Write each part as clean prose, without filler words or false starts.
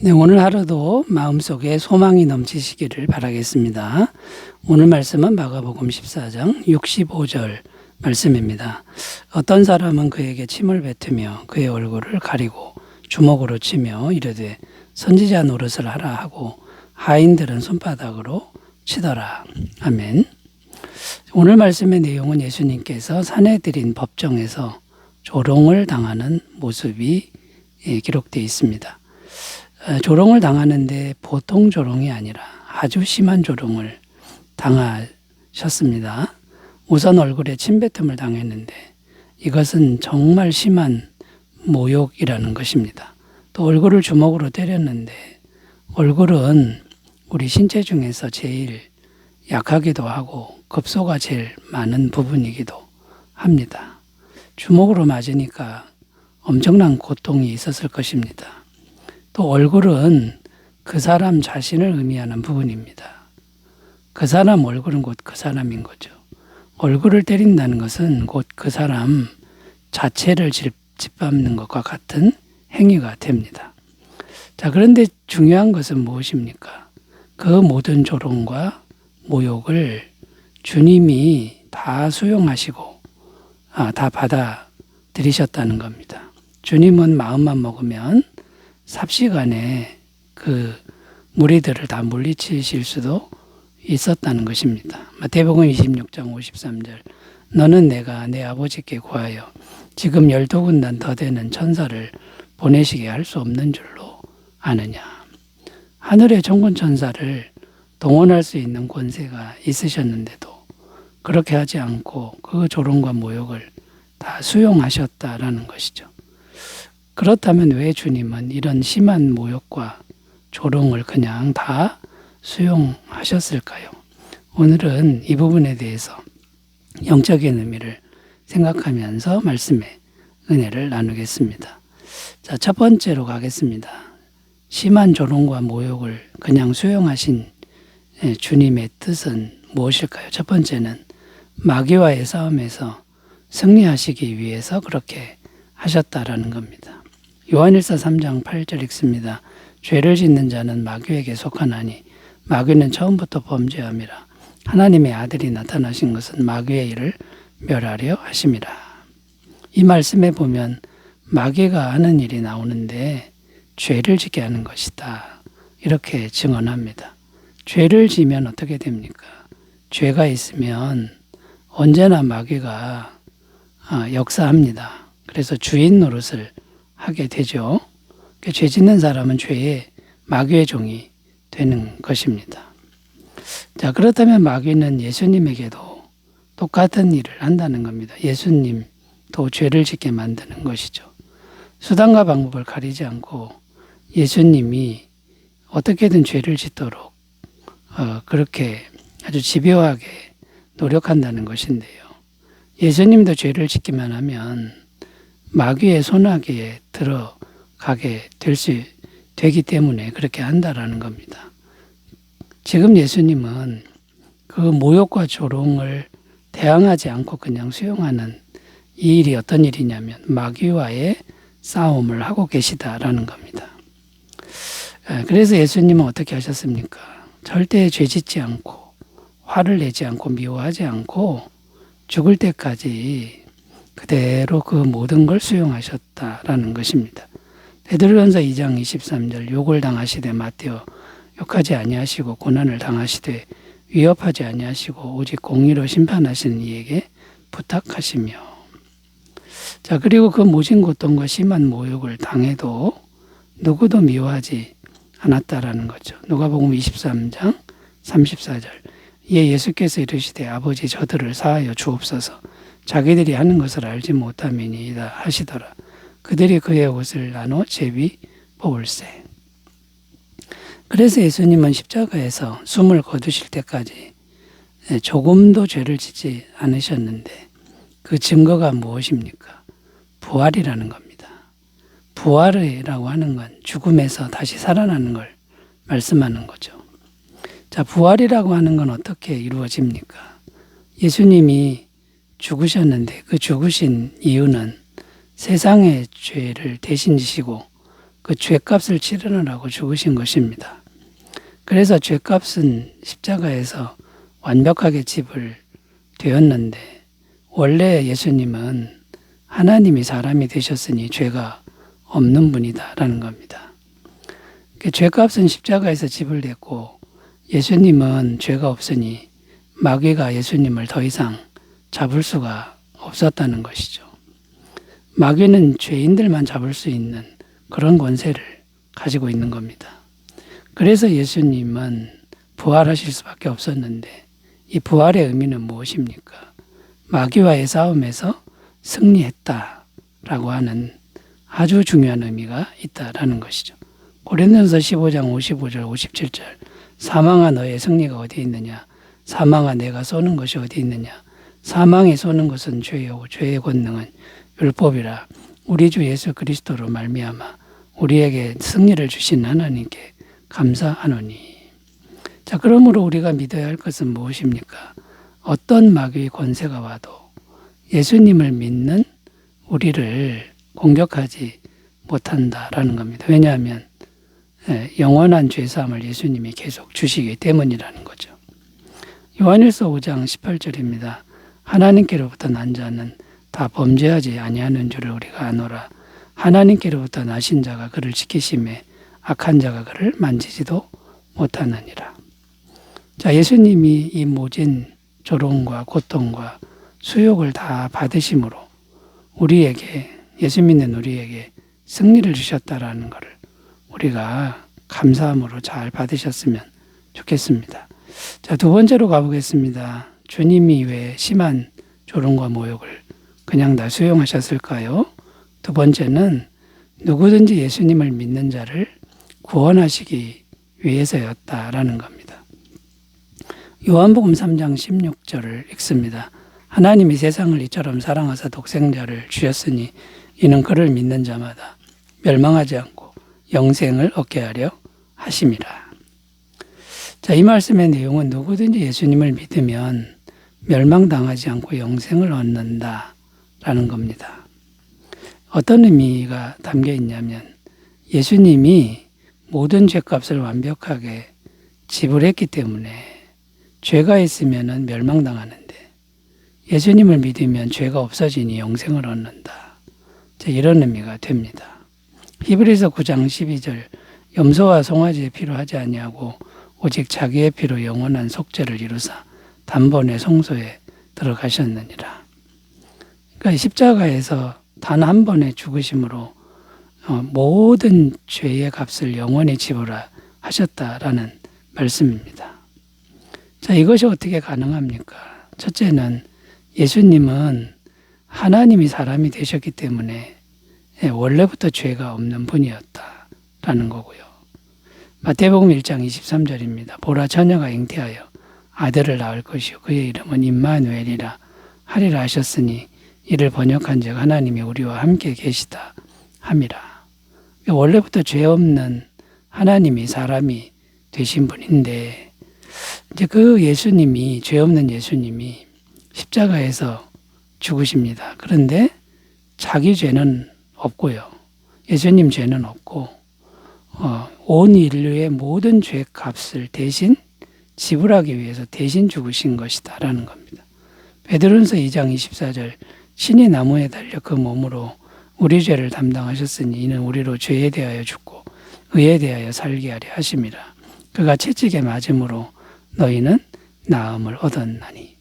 네, 오늘 하루도 마음속에 소망이 넘치시기를 바라겠습니다. 오늘 말씀은 마가복음 14장 65절 말씀입니다. 어떤 사람은 그에게 침을 뱉으며 그의 얼굴을 가리고 주먹으로 치며 이르되 선지자 노릇을 하라 하고 하인들은 손바닥으로 치더라. 아멘. 오늘 말씀의 내용은 예수님께서 사내들인 법정에서 조롱을 당하는 모습이 기록되어 있습니다. 조롱을 당하는데 보통 조롱이 아니라 아주 심한 조롱을 당하셨습니다. 우선 얼굴에 침뱉음을 당했는데 이것은 정말 심한 모욕이라는 것입니다. 또 얼굴을 주먹으로 때렸는데 얼굴은 우리 신체 중에서 제일 약하기도 하고 급소가 제일 많은 부분이기도 합니다. 주먹으로 맞으니까 엄청난 고통이 있었을 것입니다. 또 얼굴은 그 사람 자신을 의미하는 부분입니다. 그 사람 얼굴은 곧 그 사람인 거죠. 얼굴을 때린다는 것은 곧 그 사람 자체를 짓밟는 것과 같은 행위가 됩니다. 자, 그런데 중요한 것은 무엇입니까? 그 모든 조롱과 모욕을 주님이 다 수용하시고 다 받아들이셨다는 겁니다. 주님은 마음만 먹으면 삽시간에 그 무리들을 다 물리치실 수도 있었다는 것입니다. 마태복음 26장 53절 너는 내가 내 아버지께 구하여 지금 12군단 더 되는 천사를 보내시게 할 수 없는 줄로 아느냐. 하늘의 종군 천사를 동원할 수 있는 권세가 있으셨는데도 그렇게 하지 않고 그 조롱과 모욕을 다 수용하셨다라는 것이죠. 그렇다면 왜 주님은 이런 심한 모욕과 조롱을 그냥 다 수용하셨을까요? 오늘은 이 부분에 대해서 영적인 의미를 생각하면서 말씀의 은혜를 나누겠습니다. 자, 첫 번째로 가겠습니다. 심한 조롱과 모욕을 그냥 수용하신 주님의 뜻은 무엇일까요? 첫 번째는 마귀와의 싸움에서 승리하시기 위해서 그렇게 하셨다라는 겁니다. 요한일서 3장 8절 읽습니다. 죄를 짓는 자는 마귀에게 속하나니 마귀는 처음부터 범죄함이라. 하나님의 아들이 나타나신 것은 마귀의 일을 멸하려 하심이라. 이 말씀에 보면 마귀가 하는 일이 나오는데 죄를 짓게 하는 것이다. 이렇게 증언합니다. 죄를 지면 어떻게 됩니까? 죄가 있으면 언제나 마귀가 역사합니다. 그래서 주인 노릇을 하게 되죠. 죄 짓는 사람은 죄의 마귀의 종이 되는 것입니다. 자, 그렇다면 마귀는 예수님에게도 똑같은 일을 한다는 겁니다. 예수님도 죄를 짓게 만드는 것이죠. 수단과 방법을 가리지 않고 예수님이 어떻게든 죄를 짓도록 그렇게 아주 집요하게 노력한다는 것인데요. 예수님도 죄를 짓기만 하면 마귀의 손아귀에 들어가게 되기 때문에 그렇게 한다라는 겁니다. 지금 예수님은 그 모욕과 조롱을 대항하지 않고 그냥 수용하는 이 일이 어떤 일이냐면 마귀와의 싸움을 하고 계시다라는 겁니다. 그래서 예수님은 어떻게 하셨습니까? 절대 죄 짓지 않고 화를 내지 않고 미워하지 않고 죽을 때까지 그대로 그 모든 걸 수용하셨다라는 것입니다. 베드로전서 2장 23절 욕을 당하시되 맞대어 욕하지 아니하시고 고난을 당하시되 위협하지 아니하시고 오직 공의로 심판하시는 이에게 부탁하시며. 자, 그리고 그 모진 고통과 심한 모욕을 당해도 누구도 미워하지 않았다라는 거죠. 누가복음 23장 34절 이에 예수께서 이르시되 아버지 저들을 사하여 주옵소서 자기들이 하는 것을 알지 못함이니이다 하시더라. 그들이 그의 옷을 나눠 제비 뽑을세. 그래서 예수님은 십자가에서 숨을 거두실 때까지 조금도 죄를 짓지 않으셨는데 그 증거가 무엇입니까? 부활이라는 겁니다. 부활이라고 하는 건 죽음에서 다시 살아나는 걸 말씀하는 거죠. 자, 부활이라고 하는 건 어떻게 이루어집니까? 예수님이 죽으셨는데 그 죽으신 이유는 세상의 죄를 대신 지시고 그 죄값을 치르느라고 죽으신 것입니다. 그래서 죄값은 십자가에서 완벽하게 지불되었는데 원래 예수님은 하나님이 사람이 되셨으니 죄가 없는 분이다라는 겁니다. 죄값은 십자가에서 지불됐고 예수님은 죄가 없으니 마귀가 예수님을 더 이상 잡을 수가 없었다는 것이죠. 마귀는 죄인들만 잡을 수 있는 그런 권세를 가지고 있는 겁니다. 그래서 예수님은 부활하실 수밖에 없었는데 이 부활의 의미는 무엇입니까? 마귀와의 싸움에서 승리했다라고 하는 아주 중요한 의미가 있다라는 것이죠. 고린도전서 15장 55절 57절 사망아 너의 승리가 어디 있느냐? 사망아 내가 쏘는 것이 어디 있느냐? 사망이 쏘는 것은 죄요 죄의 권능은 율법이라. 우리 주 예수 그리스도로 말미암아 우리에게 승리를 주신 하나님께 감사하노니. 자, 그러므로 우리가 믿어야 할 것은 무엇입니까? 어떤 마귀의 권세가 와도 예수님을 믿는 우리를 공격하지 못한다라는 겁니다. 왜냐하면 영원한 죄사함을 예수님이 계속 주시기 때문이라는 거죠. 요한일서 5장 18절입니다. 하나님께로부터 난 자는 다 범죄하지 아니하는 줄을 우리가 아노라. 하나님께로부터 나신 자가 그를 지키심에 악한 자가 그를 만지지도 못하느니라. 자, 예수님이 이 모진 조롱과 고통과 수욕을 다 받으심으로 우리에게, 예수 믿는 우리에게 승리를 주셨다라는 것을 우리가 감사함으로 잘 받으셨으면 좋겠습니다. 자, 두 번째로 가보겠습니다. 주님이 왜 심한 조롱과 모욕을 그냥 다 수용하셨을까요? 두 번째는 누구든지 예수님을 믿는 자를 구원하시기 위해서였다라는 겁니다. 요한복음 3장 16절을 읽습니다. 하나님이 세상을 이처럼 사랑하사 독생자를 주셨으니 이는 그를 믿는 자마다 멸망하지 않고 영생을 얻게 하려 하심이라. 자, 이 말씀의 내용은 누구든지 예수님을 믿으면 멸망당하지 않고 영생을 얻는다라는 겁니다. 어떤 의미가 담겨 있냐면 예수님이 모든 죄값을 완벽하게 지불했기 때문에 죄가 있으면 멸망당하는데 예수님을 믿으면 죄가 없어지니 영생을 얻는다. 자, 이런 의미가 됩니다. 히브리서 9장 12절 염소와 송아지의 피로 하지 아니하고 오직 자기의 피로 영원한 속죄를 이루사 단번에 성소에 들어가셨느니라. 그러니까 십자가에서 단 한 번의 죽으심으로 모든 죄의 값을 영원히 지불하셨다라는 말씀입니다. 자, 이것이 어떻게 가능합니까? 첫째는 예수님은 하나님이 사람이 되셨기 때문에 원래부터 죄가 없는 분이었다라는 거고요. 마태복음 1장 23절입니다. 보라 처녀가 잉태하여 아들을 낳을 것이요 그의 이름은 임마누엘이라 하리라 하셨으니 이를 번역한즉 하나님이 우리와 함께 계시다 함이라. 원래부터 죄 없는 하나님이 사람이 되신 분인데 이제 그 예수님이 죄 없는 예수님이 십자가에서 죽으십니다. 그런데 자기 죄는 없고요. 예수님 죄는 없고 온 인류의 모든 죄 값을 대신 지불하기 위해서 대신 죽으신 것이다라는 겁니다. 베드로전서 2장 24절 신이 나무에 달려 그 몸으로 우리 죄를 담당하셨으니 이는 우리로 죄에 대하여 죽고 의에 대하여 살게 하려 하심이라. 그가 채찍에 맞음으로 너희는 나음을 얻었나니.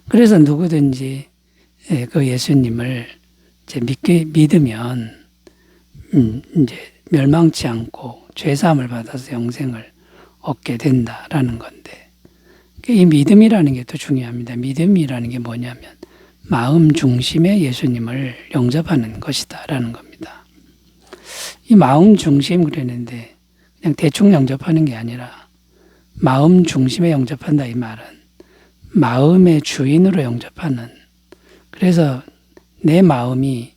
그래서 누구든지 그 예수님을 이제 믿으면 이제 멸망치 않고 죄사함을 받아서 영생을 얻게 된다라는 건데 이 믿음이라는 게 또 중요합니다. 믿음이라는 게 뭐냐면 마음 중심에 예수님을 영접하는 것이다라는 겁니다. 이 마음 중심 그랬는데 그냥 대충 영접하는 게 아니라 마음 중심에 영접한다 이 말은 마음의 주인으로 영접하는, 그래서 내 마음이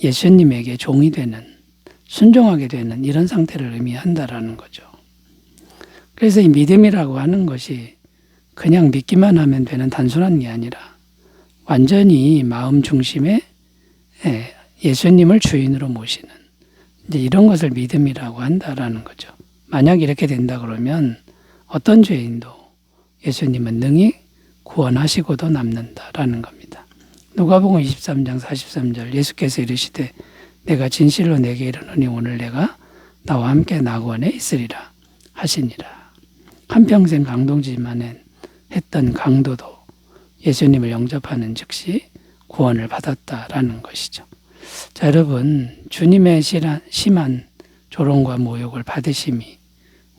예수님에게 종이 되는, 순종하게 되는 이런 상태를 의미한다라는 거죠. 그래서 이 믿음이라고 하는 것이 그냥 믿기만 하면 되는 단순한 게 아니라 완전히 마음 중심에 예수님을 주인으로 모시는, 이제 이런 것을 믿음이라고 한다라는 거죠. 만약 이렇게 된다 그러면 어떤 죄인도 예수님은 능히 구원하시고도 남는다라는 겁니다. 누가복음 23장 43절 예수께서 이르시되 내가 진실로 내게 이르노니 오늘 내가 나와 함께 낙원에 있으리라 하시니라. 한평생 강동지만 했던 강도도 예수님을 영접하는 즉시 구원을 받았다라는 것이죠. 자, 여러분, 주님의 심한 조롱과 모욕을 받으심이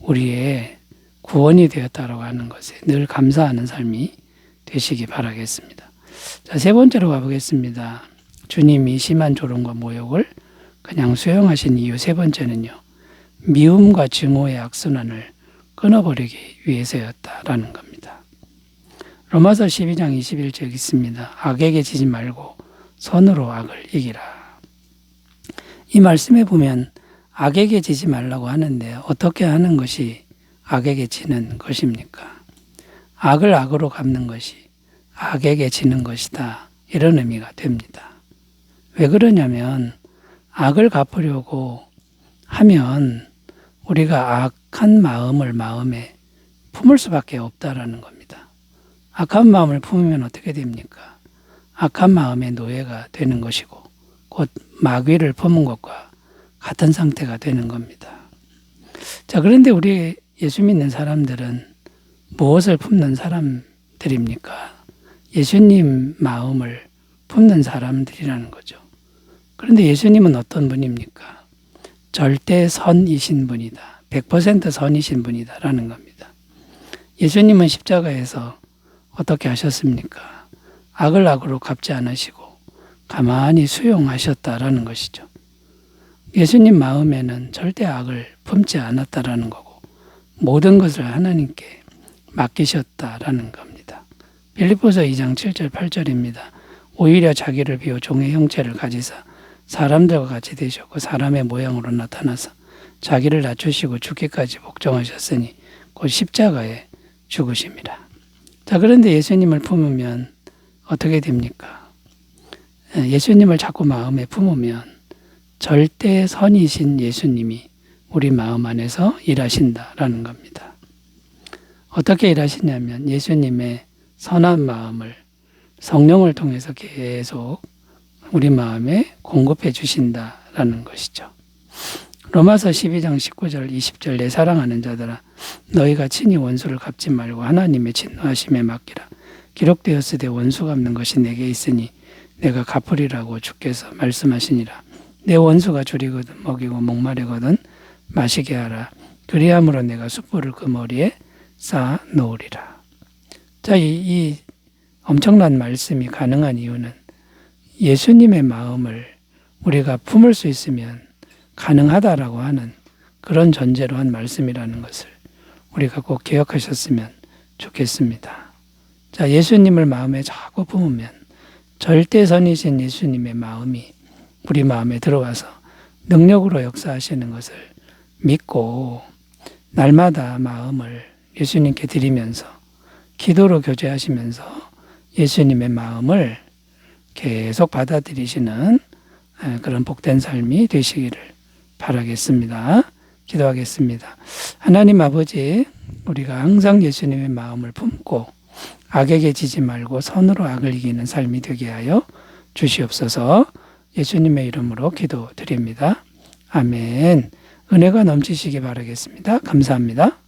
우리의 구원이 되었다라고 하는 것에 늘 감사하는 삶이 되시기 바라겠습니다. 자, 세 번째로 가보겠습니다. 주님이 심한 조롱과 모욕을 그냥 수용하신 이유 세 번째는요. 미움과 증오의 악순환을 끊어버리기 위해서였다라는 겁니다. 로마서 12장 21절 있습니다. 악에게 지지 말고 선으로 악을 이기라. 이 말씀에 보면 악에게 지지 말라고 하는데 어떻게 하는 것이 악에게 지는 것입니까? 악을 악으로 갚는 것이 악에게 지는 것이다. 이런 의미가 됩니다. 왜 그러냐면 악을 갚으려고 하면 우리가 악한 마음을 마음에 품을 수밖에 없다라는 겁니다. 악한 마음을 품으면 어떻게 됩니까? 악한 마음의 노예가 되는 것이고 곧 마귀를 품은 것과 같은 상태가 되는 겁니다. 자, 그런데 우리 예수 믿는 사람들은 무엇을 품는 사람들입니까? 예수님 마음을 품는 사람들이라는 거죠. 그런데 예수님은 어떤 분입니까? 절대 선이신 분이다. 100% 선이신 분이다라는 겁니다. 예수님은 십자가에서 어떻게 하셨습니까? 악을 악으로 갚지 않으시고 가만히 수용하셨다라는 것이죠. 예수님 마음에는 절대 악을 품지 않았다라는 거고 모든 것을 하나님께 맡기셨다라는 겁니다. 빌립보서 2장 7절 8절입니다. 오히려 자기를 비워 종의 형체를 가지사 사람들과 같이 되셨고 사람의 모양으로 나타나서 자기를 낮추시고 죽기까지 복종하셨으니 곧 십자가에 죽으심이라. 자, 그런데 예수님을 품으면 어떻게 됩니까? 예수님을 자꾸 마음에 품으면 절대 선이신 예수님이 우리 마음 안에서 일하신다라는 겁니다. 어떻게 일하시냐면 예수님의 선한 마음을 성령을 통해서 계속 우리 마음에 공급해 주신다라는 것이죠. 로마서 12장 19절 20절 내 사랑하는 자들아 너희가 친히 원수를 갚지 말고 하나님의 진노하심에 맡기라. 기록되었으되 원수 갚는 것이 내게 있으니 내가 갚으리라고 주께서 말씀하시니라. 내 원수가 줄이거든 먹이고 목마르거든 마시게 하라. 그리함으로 내가 숯불을 그 머리에 쌓아 놓으리라. 자, 이 엄청난 말씀이 가능한 이유는 예수님의 마음을 우리가 품을 수 있으면 가능하다라고 하는 그런 전제로 한 말씀이라는 것을 우리가 꼭 기억하셨으면 좋겠습니다. 자, 예수님을 마음에 자꾸 품으면 절대선이신 예수님의 마음이 우리 마음에 들어와서 능력으로 역사하시는 것을 믿고 날마다 마음을 예수님께 드리면서 기도로 교제하시면서 예수님의 마음을 계속 받아들이시는 그런 복된 삶이 되시기를 바라겠습니다. 기도하겠습니다. 하나님 아버지, 우리가 항상 예수님의 마음을 품고 악에게 지지 말고 선으로 악을 이기는 삶이 되게 하여 주시옵소서. 예수님의 이름으로 기도드립니다. 아멘. 은혜가 넘치시기 바라겠습니다. 감사합니다.